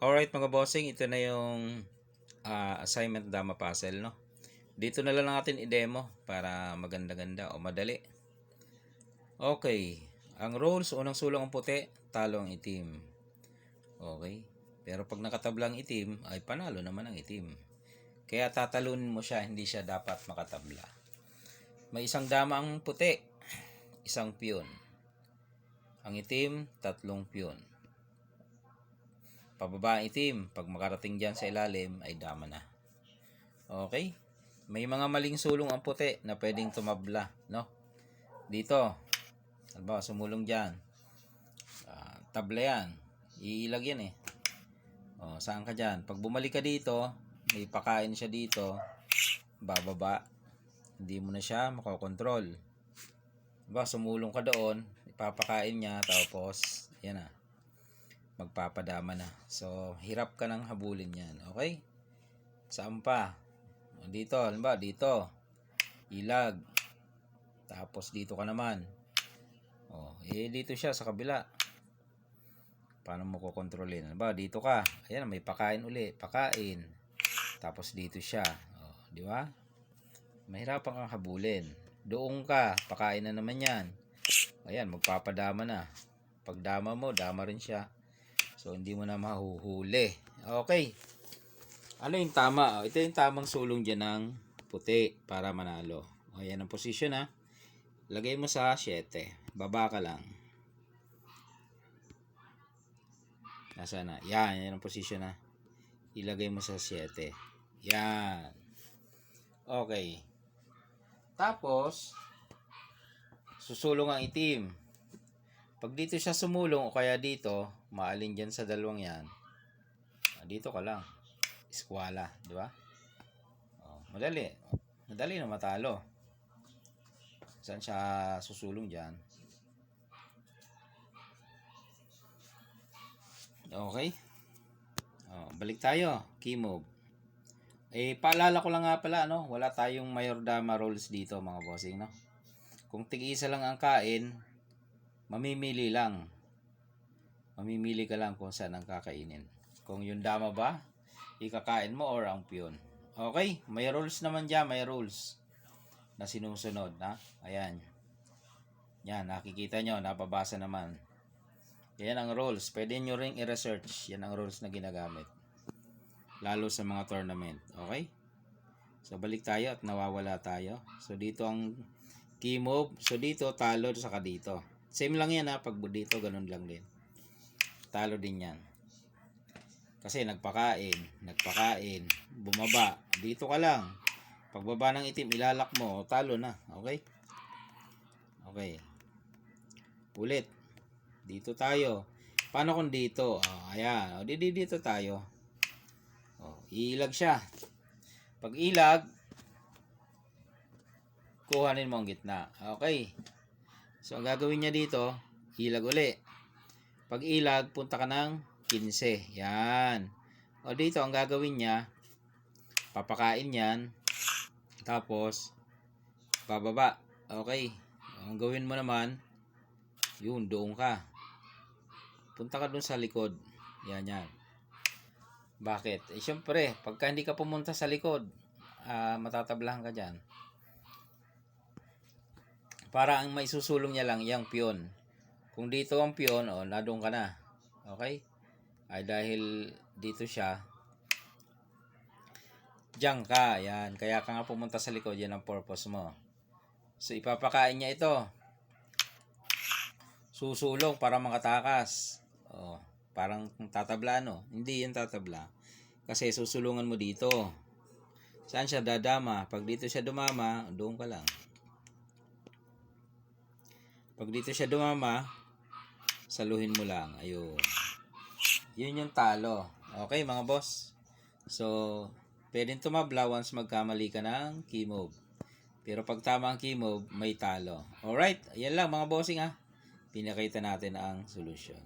Alright mga bossing, ito na yung assignment dama puzzle, no? Dito na lang natin i-demo para maganda-ganda o madali. Okay, ang rules, unang sulong ang puti, talo ang itim. Okay, pero pag nakatabla ang itim, ay panalo naman ang itim. Kaya tatalunin mo siya, hindi siya dapat makatabla. May isang dama ang puti, isang piyon. Ang itim, tatlong piyon. Pababa ang itim, pag makarating dyan sa ilalim ay dama na. Okay? May mga maling sulong ang puti na pwedeng tumabla, no? Dito, halimbawa sumulong dyan, tabla yan, iilag yan eh. O, saan ka dyan? Pag bumalik ka dito, may pakain siya dito, bababa, hindi mo na siya makokontrol. Diba, sumulong ka doon, ipapakain niya, tapos, yan na, magpapadama na. So, hirap ka nang habulin yan. Okay? Saan pa? Dito, halimbawa, dito, ilag. Tapos, dito ka naman. Dito siya sa kabila. Paano mo kukontrolin? Halimbawa, dito ka. Ayan, may pakain uli. Pakain. Tapos, dito siya. Di ba? Mahirapan kang habulin. Doon ka. Pakain na naman yan. Ayan, magpapadama na. Pag dama mo, dama rin siya. So, hindi mo na mahuhuli. Okay. Ano yung tama? Ito yung tamang sulong dyan ng puti para manalo. Ayan ang posisyon ha. Lagay mo sa 7. Baba ka lang. Nasaan na? Yan ang posisyon ha. Ilagay mo sa 7. Yan. Okay. Tapos, susulong ang itim. Pag dito siya sumulong o kaya dito, maalin dyan sa dalawang yan. Dito ka lang. Eskwala, di ba? Madali. Madali na matalo. Saan siya susulong dyan? Okay. Balik tayo. Key move. Paalala ko lang nga pala, no? Wala tayong mayor dama rolls dito, mga bossing, no? Kung tig-isa lang ang kain, mamimili lang. Mamimili ka lang kung saan ang kakainin. Kung yung dama ba, ikakain mo or ang piyon. Okay? May rules naman dyan, may rules na sinusunod, na? Ayan. Yan, nakikita nyo, napabasa naman. Yan ang rules. Pwede nyo ring i-research. Yan ang rules na ginagamit. Lalo sa mga tournament. Okay? So, balik tayo at nawawala tayo. So, dito ang key move. So, dito, talo saka dito. Same lang yan ha. Pag dito, ganun lang din. Talo din yan. Kasi nagpakain, bumaba. Dito ka lang. Pagbaba ng itim, ilalak mo. Talo na. Okay? Okay. Ulit. Dito tayo. Paano kung dito? Ayan. Dito tayo. Iilag siya. Pag ilag, kuhanin mo ang gitna. Okay. So, ang gagawin niya dito, ilag uli. Pag ilag, punta ka ng 15. Yan. O dito, ang gagawin niya, papakain yan. Tapos, bababa. Okay. Ang gawin mo naman, yun, doon ka. Punta ka dun sa likod. Yan, yan. Bakit? Siyempre, pagka hindi ka pumunta sa likod, matatablahan ka dyan. Para ang maisusulong niya lang, yung piyon. Kung dito ang piyon, nadung ka na. Okay? Ay dahil dito siya, diyan ka. Yan. Kaya ka nga pumunta sa likod, yan ang purpose mo. So, ipapakain niya ito. Susulong para makatakas. Parang tatabla, no? Hindi yan tatabla. Kasi susulungan mo dito. Saan siya dadama? Pag dito siya dumama, doon ka lang. Pag dito siya dumama, saluhin mo lang. Ayun. Yun yung talo. Okay, mga boss? So, pwedeng tumabla once magkamali ka ng key move. Pero pag tama ang key move, may talo. Alright, yan lang mga bossing ha. Pinakita natin ang solusyon.